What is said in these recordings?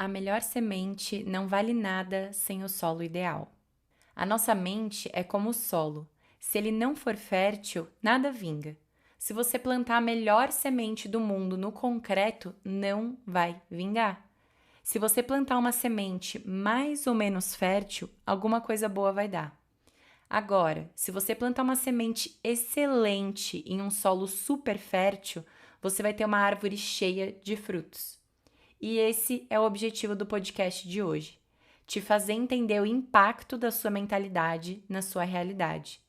A melhor semente não vale nada sem o solo ideal. A nossa mente é como o solo. Se ele não for fértil, nada vinga. Se você plantar a melhor semente do mundo no concreto, não vai vingar. Se você plantar uma semente mais ou menos fértil, alguma coisa boa vai dar. Agora, se você plantar uma semente excelente em um solo super fértil, você vai ter uma árvore cheia de frutos. E esse é o objetivo do podcast de hoje: te fazer entender o impacto da sua mentalidade na sua realidade,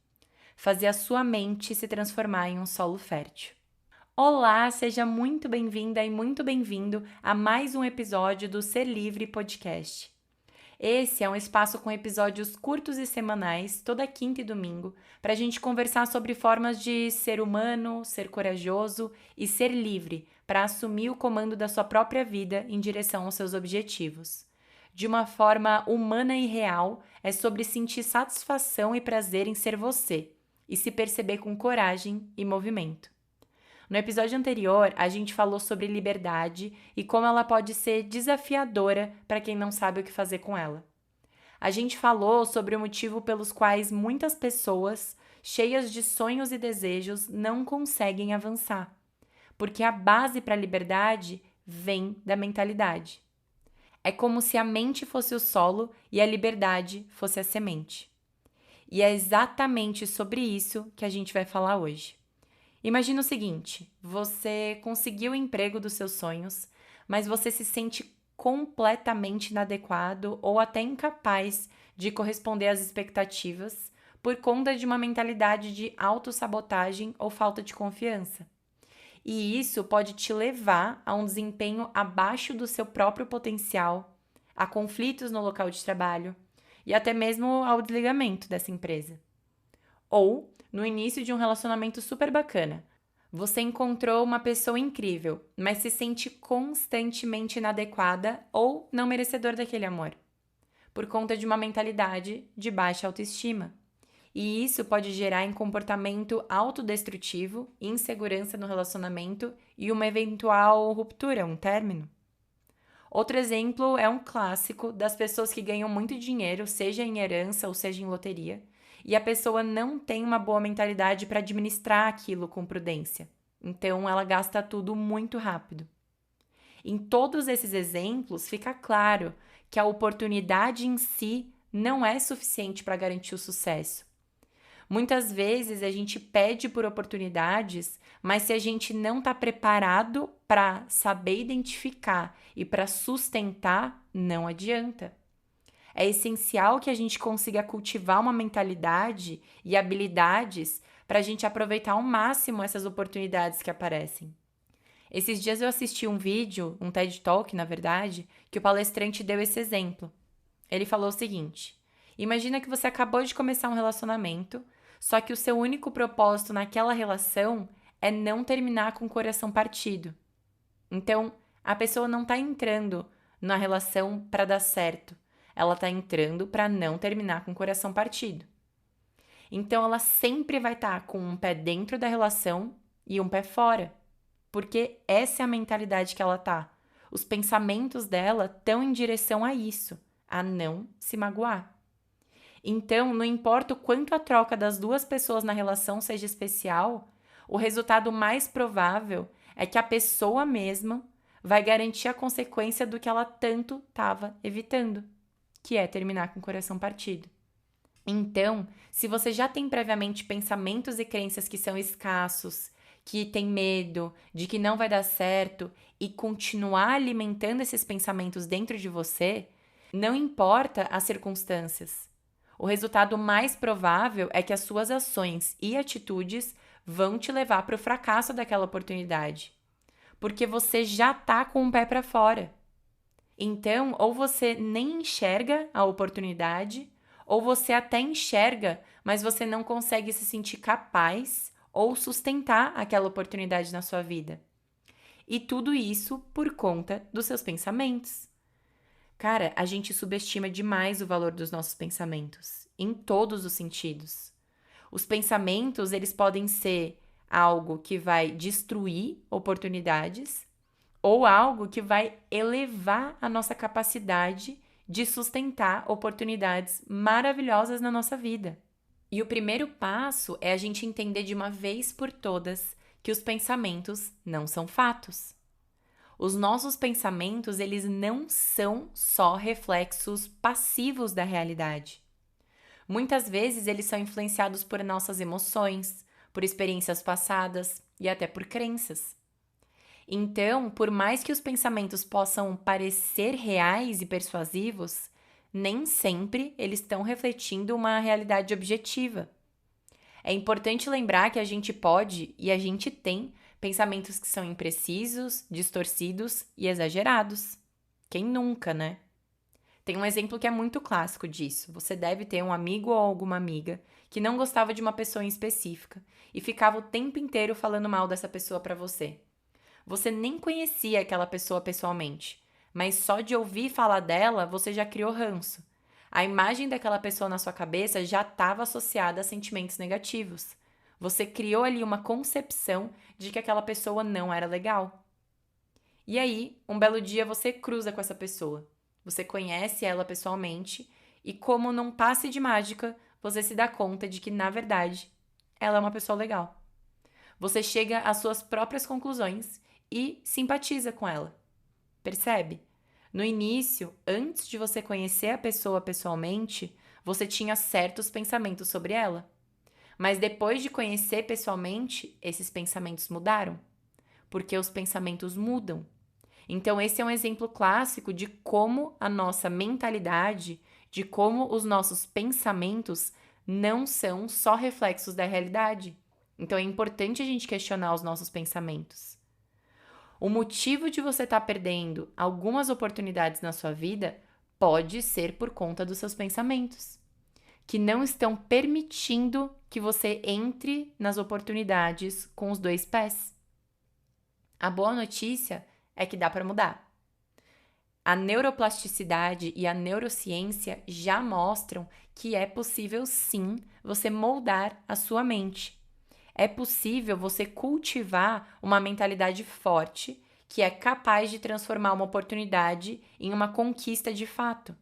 fazer a sua mente se transformar em um solo fértil. Olá, seja muito bem-vinda e muito bem-vindo a mais um episódio do Ser Livre Podcast. Esse é um espaço com episódios curtos e semanais, toda quinta e domingo, para a gente conversar sobre formas de ser humano, ser corajoso e ser livre para assumir o comando da sua própria vida em direção aos seus objetivos. De uma forma humana e real, é sobre sentir satisfação e prazer em ser você e se perceber com coragem e movimento. No episódio anterior, a gente falou sobre liberdade e como ela pode ser desafiadora para quem não sabe o que fazer com ela. A gente falou sobre o motivo pelos quais muitas pessoas, cheias de sonhos e desejos, não conseguem avançar. Porque a base para a liberdade vem da mentalidade. É como se a mente fosse o solo e a liberdade fosse a semente. E é exatamente sobre isso que a gente vai falar hoje. Imagina o seguinte: você conseguiu o emprego dos seus sonhos, mas você se sente completamente inadequado ou até incapaz de corresponder às expectativas por conta de uma mentalidade de autossabotagem ou falta de confiança. E isso pode te levar a um desempenho abaixo do seu próprio potencial, a conflitos no local de trabalho e até mesmo ao desligamento dessa empresa. Ou no início de um relacionamento super bacana. Você encontrou uma pessoa incrível, mas se sente constantemente inadequada ou não merecedor daquele amor, por conta de uma mentalidade de baixa autoestima. E isso pode gerar em comportamento autodestrutivo, insegurança no relacionamento e uma eventual ruptura, um término. Outro exemplo é um clássico das pessoas que ganham muito dinheiro, seja em herança ou seja em loteria, e a pessoa não tem uma boa mentalidade para administrar aquilo com prudência. Então ela gasta tudo muito rápido. Em todos esses exemplos, fica claro que a oportunidade em si não é suficiente para garantir o sucesso. Muitas vezes a gente pede por oportunidades, mas se a gente não está preparado para saber identificar e para sustentar, não adianta. É essencial que a gente consiga cultivar uma mentalidade e habilidades para a gente aproveitar ao máximo essas oportunidades que aparecem. Esses dias eu assisti um vídeo, um TED Talk, na verdade, que o palestrante deu esse exemplo. Ele falou o seguinte: imagina que você acabou de começar um relacionamento, só que o seu único propósito naquela relação é não terminar com o coração partido. Então, a pessoa não está entrando na relação para dar certo. Ela está entrando para não terminar com o coração partido. Então, ela sempre vai estar com um pé dentro da relação e um pé fora. Porque essa é a mentalidade que ela tá. Os pensamentos dela estão em direção a isso, a não se magoar. Então, não importa o quanto a troca das duas pessoas na relação seja especial, o resultado mais provável é que a pessoa mesma vai garantir a consequência do que ela tanto estava evitando, que é terminar com o coração partido. Então, se você já tem previamente pensamentos e crenças que são escassos, que tem medo de que não vai dar certo e continuar alimentando esses pensamentos dentro de você, não importa as circunstâncias. O resultado mais provável é que as suas ações e atitudes vão te levar para o fracasso daquela oportunidade, porque você já está com o pé para fora. Então, ou você nem enxerga a oportunidade, ou você até enxerga, mas você não consegue se sentir capaz ou sustentar aquela oportunidade na sua vida. E tudo isso por conta dos seus pensamentos. Cara, a gente subestima demais o valor dos nossos pensamentos, em todos os sentidos. Os pensamentos, eles podem ser algo que vai destruir oportunidades, ou algo que vai elevar a nossa capacidade de sustentar oportunidades maravilhosas na nossa vida. E o primeiro passo é a gente entender de uma vez por todas que os pensamentos não são fatos. Os nossos pensamentos, eles não são só reflexos passivos da realidade. Muitas vezes eles são influenciados por nossas emoções, por experiências passadas e até por crenças. Então, por mais que os pensamentos possam parecer reais e persuasivos, nem sempre eles estão refletindo uma realidade objetiva. É importante lembrar que a gente pode e a gente tem pensamentos que são imprecisos, distorcidos e exagerados. Quem nunca, né? Tem um exemplo que é muito clássico disso. Você deve ter um amigo ou alguma amiga que não gostava de uma pessoa em específica e ficava o tempo inteiro falando mal dessa pessoa pra você. Você nem conhecia aquela pessoa pessoalmente, mas só de ouvir falar dela, você já criou ranço. A imagem daquela pessoa na sua cabeça já estava associada a sentimentos negativos. Você criou ali uma concepção de que aquela pessoa não era legal. E aí, um belo dia você cruza com essa pessoa. Você conhece ela pessoalmente e, como num passe de mágica, você se dá conta de que, na verdade, ela é uma pessoa legal. Você chega às suas próprias conclusões e simpatiza com ela. Percebe? No início, antes de você conhecer a pessoa pessoalmente, você tinha certos pensamentos sobre ela. Mas depois de conhecer pessoalmente, esses pensamentos mudaram. Porque os pensamentos mudam. Então, esse é um exemplo clássico de como a nossa mentalidade, de como os nossos pensamentos não são só reflexos da realidade. Então, é importante a gente questionar os nossos pensamentos. O motivo de você estar perdendo algumas oportunidades na sua vida pode ser por conta dos seus pensamentos, que não estão permitindo que você entre nas oportunidades com os dois pés. A boa notícia é que dá para mudar. A neuroplasticidade e a neurociência já mostram que é possível sim você moldar a sua mente. É possível você cultivar uma mentalidade forte que é capaz de transformar uma oportunidade em uma conquista de fato.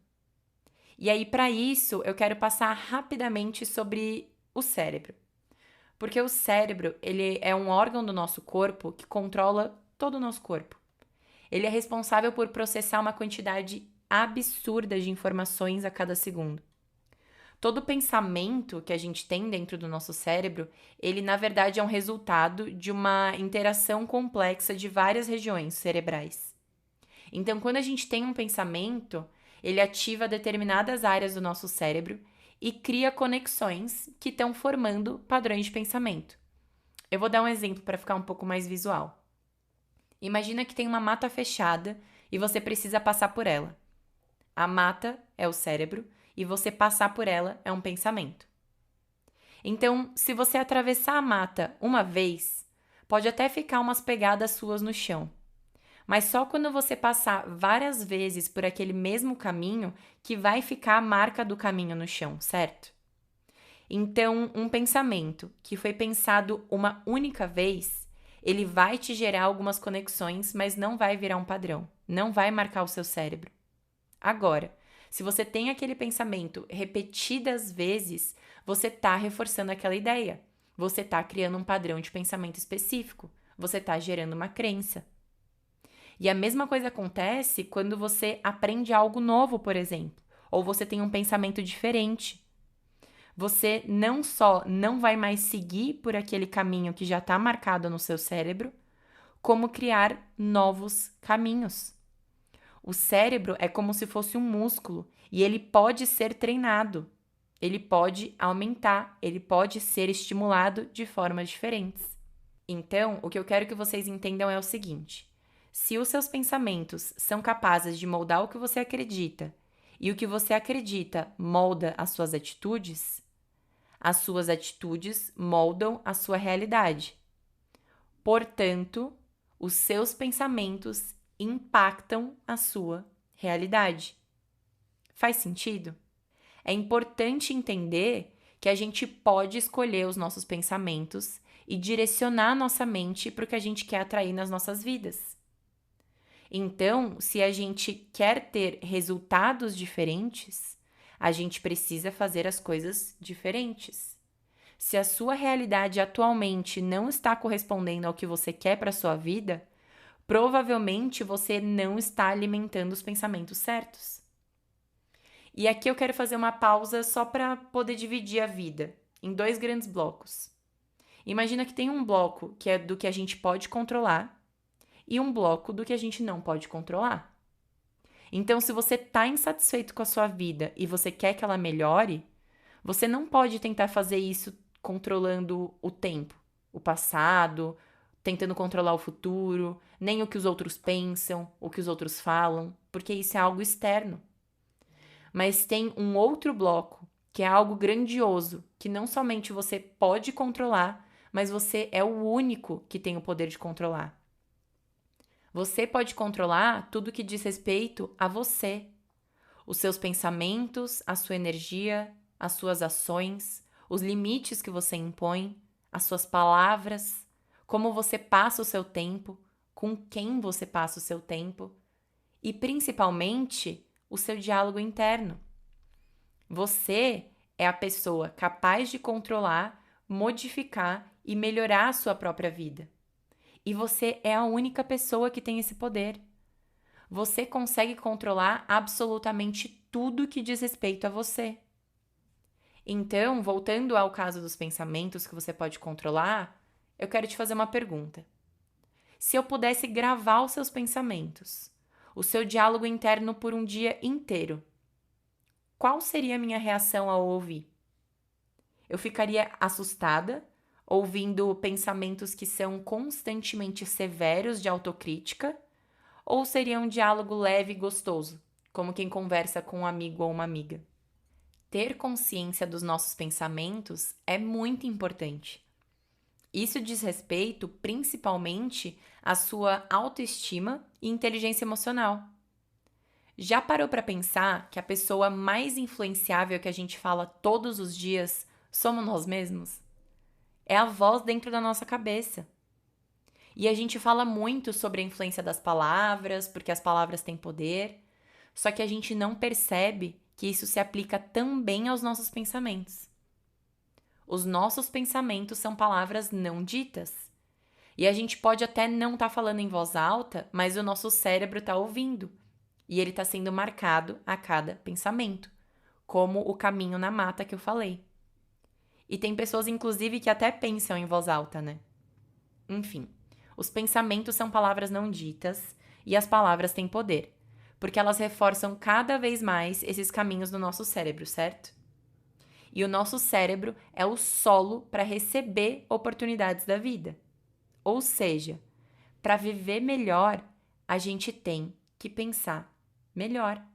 E aí, para isso, eu quero passar rapidamente sobre o cérebro. Porque o cérebro, ele é um órgão do nosso corpo que controla todo o nosso corpo. Ele é responsável por processar uma quantidade absurda de informações a cada segundo. Todo pensamento que a gente tem dentro do nosso cérebro, ele na verdade é um resultado de uma interação complexa de várias regiões cerebrais. Então, quando a gente tem um pensamento, ele ativa determinadas áreas do nosso cérebro e cria conexões que estão formando padrões de pensamento. Eu vou dar um exemplo para ficar um pouco mais visual. Imagina que tem uma mata fechada e você precisa passar por ela. A mata é o cérebro e você passar por ela é um pensamento. Então, se você atravessar a mata uma vez, pode até ficar umas pegadas suas no chão. Mas só quando você passar várias vezes por aquele mesmo caminho que vai ficar a marca do caminho no chão, certo? Então, um pensamento que foi pensado uma única vez, ele vai te gerar algumas conexões, mas não vai virar um padrão, não vai marcar o seu cérebro. Agora, se você tem aquele pensamento repetidas vezes, você está reforçando aquela ideia. Você está criando um padrão de pensamento específico. Você está gerando uma crença. E a mesma coisa acontece quando você aprende algo novo, por exemplo, ou você tem um pensamento diferente. Você não só não vai mais seguir por aquele caminho que já está marcado no seu cérebro, como criar novos caminhos. O cérebro é como se fosse um músculo e ele pode ser treinado, ele pode aumentar, ele pode ser estimulado de formas diferentes. Então, o que eu quero que vocês entendam é o seguinte: se os seus pensamentos são capazes de moldar o que você acredita e o que você acredita molda as suas atitudes moldam a sua realidade. Portanto, os seus pensamentos impactam a sua realidade. Faz sentido? É importante entender que a gente pode escolher os nossos pensamentos e direcionar a nossa mente para o que a gente quer atrair nas nossas vidas. Então, se a gente quer ter resultados diferentes, a gente precisa fazer as coisas diferentes. Se a sua realidade atualmente não está correspondendo ao que você quer para a sua vida, provavelmente você não está alimentando os pensamentos certos. E aqui eu quero fazer uma pausa só para poder dividir a vida em 2 grandes blocos. Imagina que tem um bloco que é do que a gente pode controlar e um bloco do que a gente não pode controlar. Então, se você está insatisfeito com a sua vida e você quer que ela melhore, você não pode tentar fazer isso controlando o tempo, o passado, tentando controlar o futuro, nem o que os outros pensam, o que os outros falam, porque isso é algo externo. Mas tem um outro bloco, que é algo grandioso, que não somente você pode controlar, mas você é o único que tem o poder de controlar. Você pode controlar tudo que diz respeito a você, os seus pensamentos, a sua energia, as suas ações, os limites que você impõe, as suas palavras, como você passa o seu tempo, com quem você passa o seu tempo e, principalmente, o seu diálogo interno. Você é a pessoa capaz de controlar, modificar e melhorar a sua própria vida. E você é a única pessoa que tem esse poder. Você consegue controlar absolutamente tudo que diz respeito a você. Então, voltando ao caso dos pensamentos que você pode controlar, eu quero te fazer uma pergunta. Se eu pudesse gravar os seus pensamentos, o seu diálogo interno por um dia inteiro, qual seria a minha reação ao ouvir? Eu ficaria assustada, ouvindo pensamentos que são constantemente severos de autocrítica, ou seria um diálogo leve e gostoso, como quem conversa com um amigo ou uma amiga? Ter consciência dos nossos pensamentos é muito importante. Isso diz respeito principalmente à sua autoestima e inteligência emocional. Já parou para pensar que a pessoa mais influenciável que a gente fala todos os dias somos nós mesmos? É a voz dentro da nossa cabeça. E a gente fala muito sobre a influência das palavras, porque as palavras têm poder, só que a gente não percebe que isso se aplica também aos nossos pensamentos. Os nossos pensamentos são palavras não ditas. E a gente pode até não estar falando em voz alta, mas o nosso cérebro está ouvindo. E ele está sendo marcado a cada pensamento, como o caminho na mata que eu falei. E tem pessoas, inclusive, que até pensam em voz alta, né? Enfim, os pensamentos são palavras não ditas e as palavras têm poder, porque elas reforçam cada vez mais esses caminhos do nosso cérebro, certo? E o nosso cérebro é o solo para receber oportunidades da vida. Ou seja, para viver melhor, a gente tem que pensar melhor.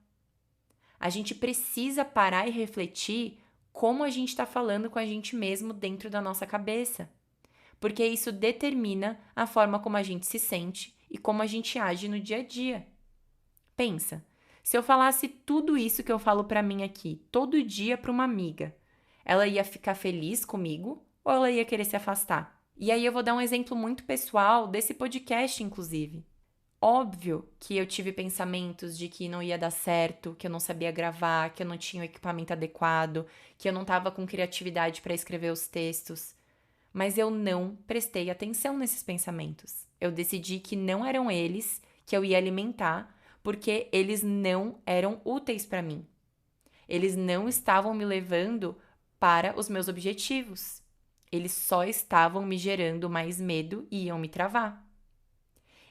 A gente precisa parar e refletir como a gente está falando com a gente mesmo dentro da nossa cabeça, porque isso determina a forma como a gente se sente e como a gente age no dia a dia. Pensa, se eu falasse tudo isso que eu falo para mim aqui, todo dia para uma amiga, ela ia ficar feliz comigo ou ela ia querer se afastar? E aí eu vou dar um exemplo muito pessoal desse podcast, inclusive. Óbvio que eu tive pensamentos de que não ia dar certo, que eu não sabia gravar, que eu não tinha o equipamento adequado, que eu não estava com criatividade para escrever os textos. Mas eu não prestei atenção nesses pensamentos. Eu decidi que não eram eles que eu ia alimentar, porque eles não eram úteis para mim. Eles não estavam me levando para os meus objetivos. Eles só estavam me gerando mais medo e iam me travar.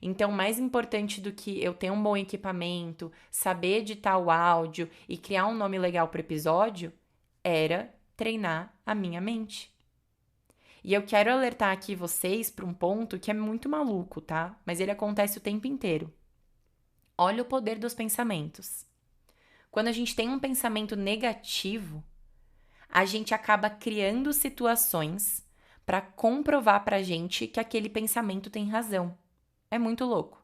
Então, mais importante do que eu ter um bom equipamento, saber editar o áudio e criar um nome legal para o episódio, era treinar a minha mente. E eu quero alertar aqui vocês para um ponto que é muito maluco, tá? Mas ele acontece o tempo inteiro. Olha o poder dos pensamentos. Quando a gente tem um pensamento negativo, a gente acaba criando situações para comprovar pra gente que aquele pensamento tem razão. É muito louco.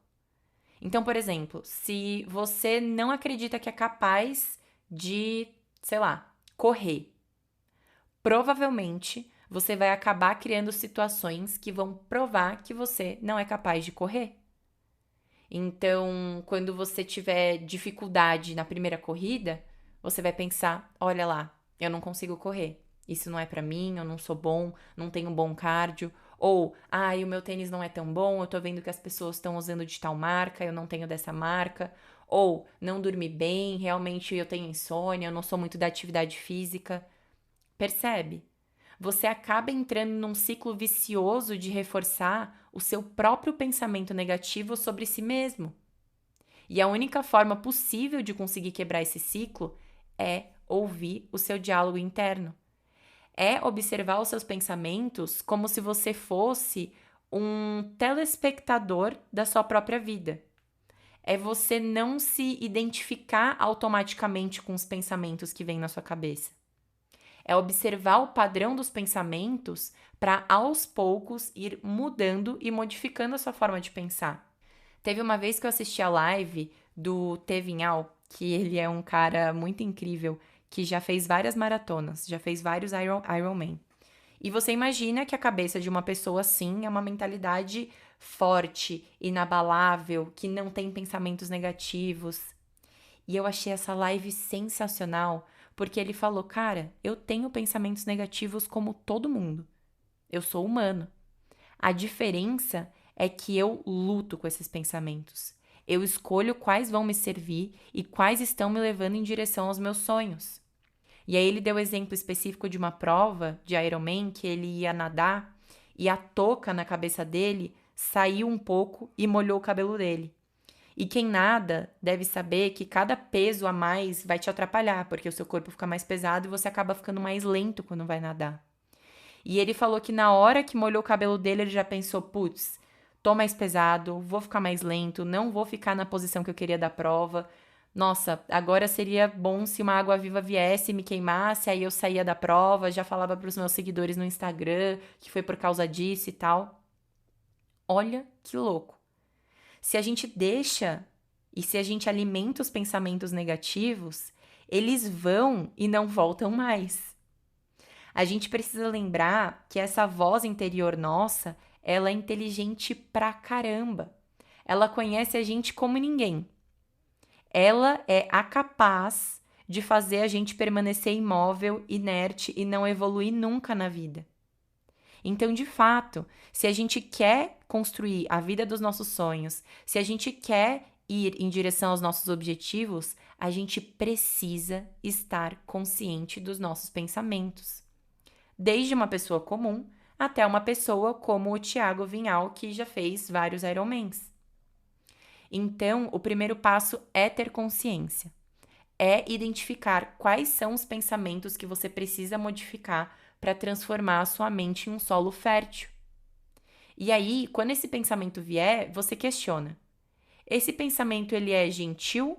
Então, por exemplo, se você não acredita que é capaz de, sei lá, correr, provavelmente você vai acabar criando situações que vão provar que você não é capaz de correr. Então, quando você tiver dificuldade na primeira corrida, você vai pensar: olha lá, eu não consigo correr. Isso não é pra mim, eu não sou bom, não tenho um bom cardio. Ou, o meu tênis não é tão bom, eu tô vendo que as pessoas estão usando de tal marca, eu não tenho dessa marca. Ou, não dormi bem, realmente eu tenho insônia, eu não sou muito da atividade física. Percebe? Você acaba entrando num ciclo vicioso de reforçar o seu próprio pensamento negativo sobre si mesmo. E a única forma possível de conseguir quebrar esse ciclo é ouvir o seu diálogo interno. É observar os seus pensamentos como se você fosse um telespectador da sua própria vida. É você não se identificar automaticamente com os pensamentos que vêm na sua cabeça. É observar o padrão dos pensamentos para, aos poucos, ir mudando e modificando a sua forma de pensar. Teve uma vez que eu assisti a live do Tevinhal, que ele é um cara muito incrível, que já fez várias maratonas, já fez vários Ironman. E você imagina que a cabeça de uma pessoa assim é uma mentalidade forte, inabalável, que não tem pensamentos negativos. E eu achei essa live sensacional, porque ele falou: cara, eu tenho pensamentos negativos como todo mundo. Eu sou humano. A diferença é que eu luto com esses pensamentos. Eu escolho quais vão me servir e quais estão me levando em direção aos meus sonhos. E aí ele deu o exemplo específico de uma prova de Ironman que ele ia nadar e a touca na cabeça dele saiu um pouco e molhou o cabelo dele. E quem nada deve saber que cada peso a mais vai te atrapalhar, porque o seu corpo fica mais pesado e você acaba ficando mais lento quando vai nadar. E ele falou que na hora que molhou o cabelo dele, ele já pensou: putz, tô mais pesado, vou ficar mais lento, não vou ficar na posição que eu queria da prova. Nossa, agora seria bom se uma água-viva viesse e me queimasse, aí eu saía da prova, já falava pros meus seguidores no Instagram que foi por causa disso e tal. Olha que louco. Se a gente deixa e se a gente alimenta os pensamentos negativos, eles vão e não voltam mais. A gente precisa lembrar que essa voz interior nossa, ela é inteligente pra caramba. Ela conhece a gente como ninguém. Ela é a capaz de fazer a gente permanecer imóvel, inerte e não evoluir nunca na vida. Então, de fato, se a gente quer construir a vida dos nossos sonhos, se a gente quer ir em direção aos nossos objetivos, a gente precisa estar consciente dos nossos pensamentos. Desde uma pessoa comum até uma pessoa como o Thiago Vinhal, que já fez vários Ironmans. Então, o primeiro passo é ter consciência. É identificar quais são os pensamentos que você precisa modificar para transformar a sua mente em um solo fértil. E aí, quando esse pensamento vier, você questiona: esse pensamento ele é gentil?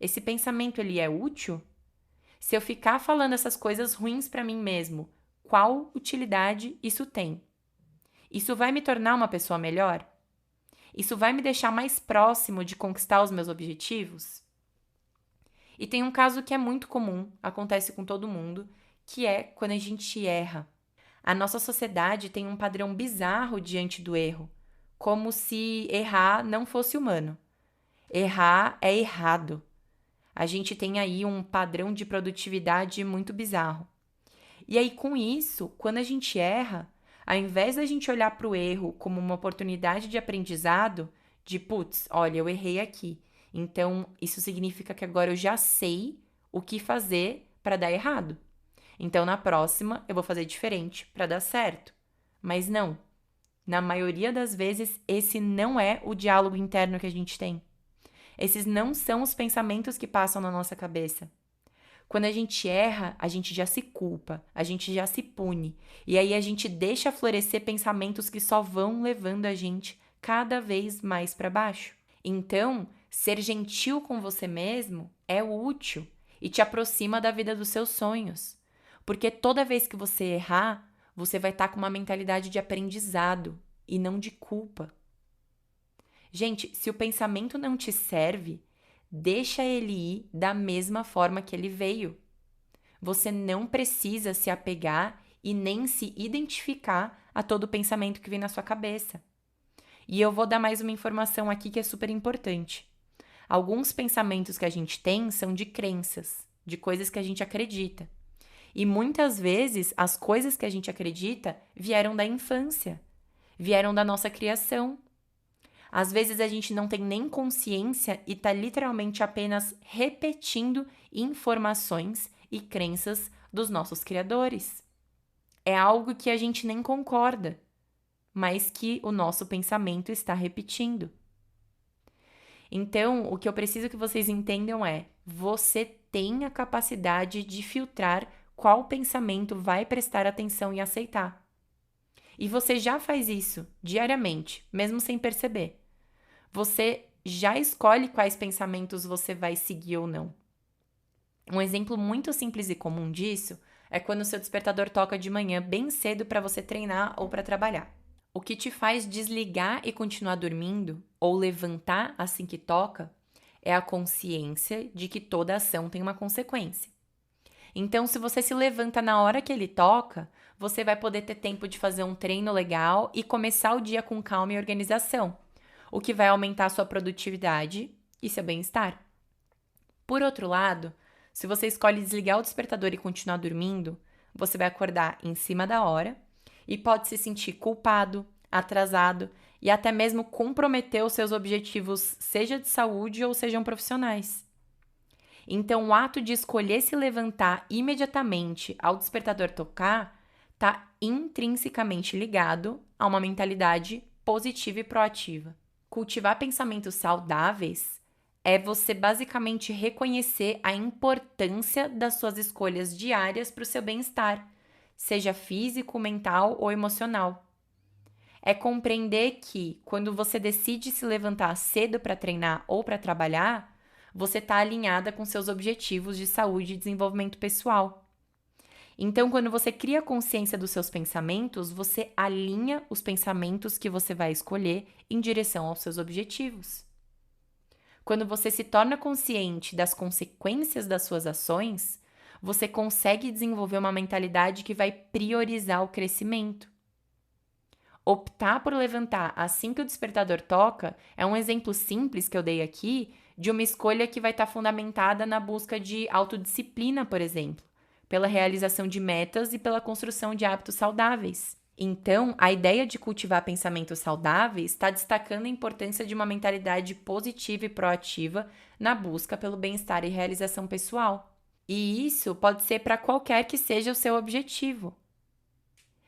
Esse pensamento ele é útil? Se eu ficar falando essas coisas ruins para mim mesmo, qual utilidade isso tem? Isso vai me tornar uma pessoa melhor? Isso vai me deixar mais próximo de conquistar os meus objetivos? E tem um caso que é muito comum, acontece com todo mundo, que é quando a gente erra. A nossa sociedade tem um padrão bizarro diante do erro, como se errar não fosse humano. Errar é errado. A gente tem aí um padrão de produtividade muito bizarro. E aí, com isso, quando a gente erra, ao invés da gente olhar para o erro como uma oportunidade de aprendizado, de putz, olha, eu errei aqui. Então, isso significa que agora eu já sei o que fazer para dar errado. Então, na próxima, eu vou fazer diferente para dar certo. Mas não. Na maioria das vezes, esse não é o diálogo interno que a gente tem. Esses não são os pensamentos que passam na nossa cabeça. Quando a gente erra, a gente já se culpa, a gente já se pune. E aí a gente deixa florescer pensamentos que só vão levando a gente cada vez mais para baixo. Então, ser gentil com você mesmo é útil e te aproxima da vida dos seus sonhos. Porque toda vez que você errar, você vai estar com uma mentalidade de aprendizado e não de culpa. Gente, se o pensamento não te serve, deixa ele ir da mesma forma que ele veio. Você não precisa se apegar e nem se identificar a todo pensamento que vem na sua cabeça. E eu vou dar mais uma informação aqui que é super importante. Alguns pensamentos que a gente tem são de crenças, de coisas que a gente acredita. E muitas vezes as coisas que a gente acredita vieram da infância, vieram da nossa criação. Às vezes a gente não tem nem consciência e está literalmente apenas repetindo informações e crenças dos nossos criadores. É algo que a gente nem concorda, mas que o nosso pensamento está repetindo. Então, o que eu preciso que vocês entendam é: você tem a capacidade de filtrar qual pensamento vai prestar atenção e aceitar. E você já faz isso diariamente, mesmo sem perceber. Você já escolhe quais pensamentos você vai seguir ou não. Um exemplo muito simples e comum disso é quando o seu despertador toca de manhã bem cedo para você treinar ou para trabalhar. O que te faz desligar e continuar dormindo ou levantar assim que toca é a consciência de que toda ação tem uma consequência. Então, se você se levanta na hora que ele toca, você vai poder ter tempo de fazer um treino legal e começar o dia com calma e organização, o que vai aumentar a sua produtividade e seu bem-estar. Por outro lado, se você escolhe desligar o despertador e continuar dormindo, você vai acordar em cima da hora e pode se sentir culpado, atrasado e até mesmo comprometer os seus objetivos, seja de saúde ou sejam profissionais. Então, o ato de escolher se levantar imediatamente ao despertador tocar está intrinsecamente ligado a uma mentalidade positiva e proativa. Cultivar pensamentos saudáveis é você basicamente reconhecer a importância das suas escolhas diárias para o seu bem-estar, seja físico, mental ou emocional. É compreender que, quando você decide se levantar cedo para treinar ou para trabalhar, você está alinhada com seus objetivos de saúde e desenvolvimento pessoal. Então, quando você cria consciência dos seus pensamentos, você alinha os pensamentos que você vai escolher em direção aos seus objetivos. Quando você se torna consciente das consequências das suas ações, você consegue desenvolver uma mentalidade que vai priorizar o crescimento. Optar por levantar assim que o despertador toca é um exemplo simples que eu dei aqui de uma escolha que vai estar fundamentada na busca de autodisciplina, por exemplo, pela realização de metas e pela construção de hábitos saudáveis. Então, a ideia de cultivar pensamentos saudáveis está destacando a importância de uma mentalidade positiva e proativa na busca pelo bem-estar e realização pessoal. E isso pode ser para qualquer que seja o seu objetivo.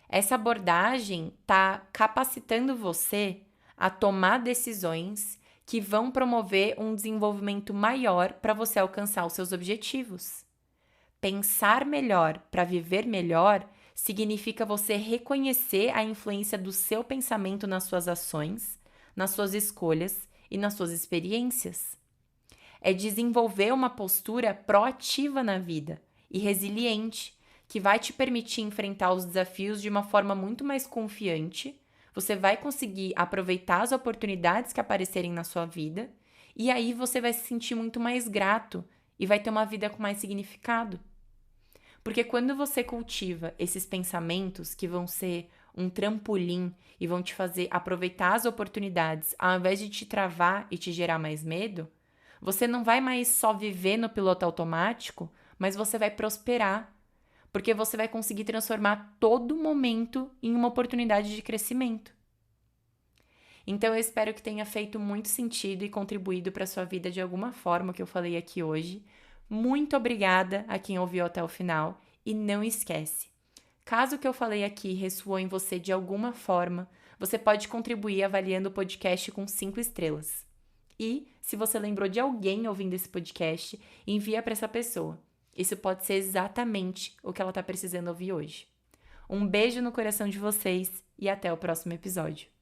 Essa abordagem está capacitando você a tomar decisões que vão promover um desenvolvimento maior para você alcançar os seus objetivos. Pensar melhor para viver melhor significa você reconhecer a influência do seu pensamento nas suas ações, nas suas escolhas e nas suas experiências. É desenvolver uma postura proativa na vida e resiliente, que vai te permitir enfrentar os desafios de uma forma muito mais confiante. Você vai conseguir aproveitar as oportunidades que aparecerem na sua vida e aí você vai se sentir muito mais grato e vai ter uma vida com mais significado. Porque quando você cultiva esses pensamentos que vão ser um trampolim e vão te fazer aproveitar as oportunidades ao invés de te travar e te gerar mais medo, você não vai mais só viver no piloto automático, mas você vai prosperar. Porque você vai conseguir transformar todo momento em uma oportunidade de crescimento. Então, eu espero que tenha feito muito sentido e contribuído para a sua vida de alguma forma que eu falei aqui hoje. Muito obrigada a quem ouviu até o final. E não esquece, caso o que eu falei aqui ressoou em você de alguma forma, você pode contribuir avaliando o podcast com 5 estrelas. E, se você lembrou de alguém ouvindo esse podcast, envia para essa pessoa. Isso pode ser exatamente o que ela está precisando ouvir hoje. Um beijo no coração de vocês e até o próximo episódio.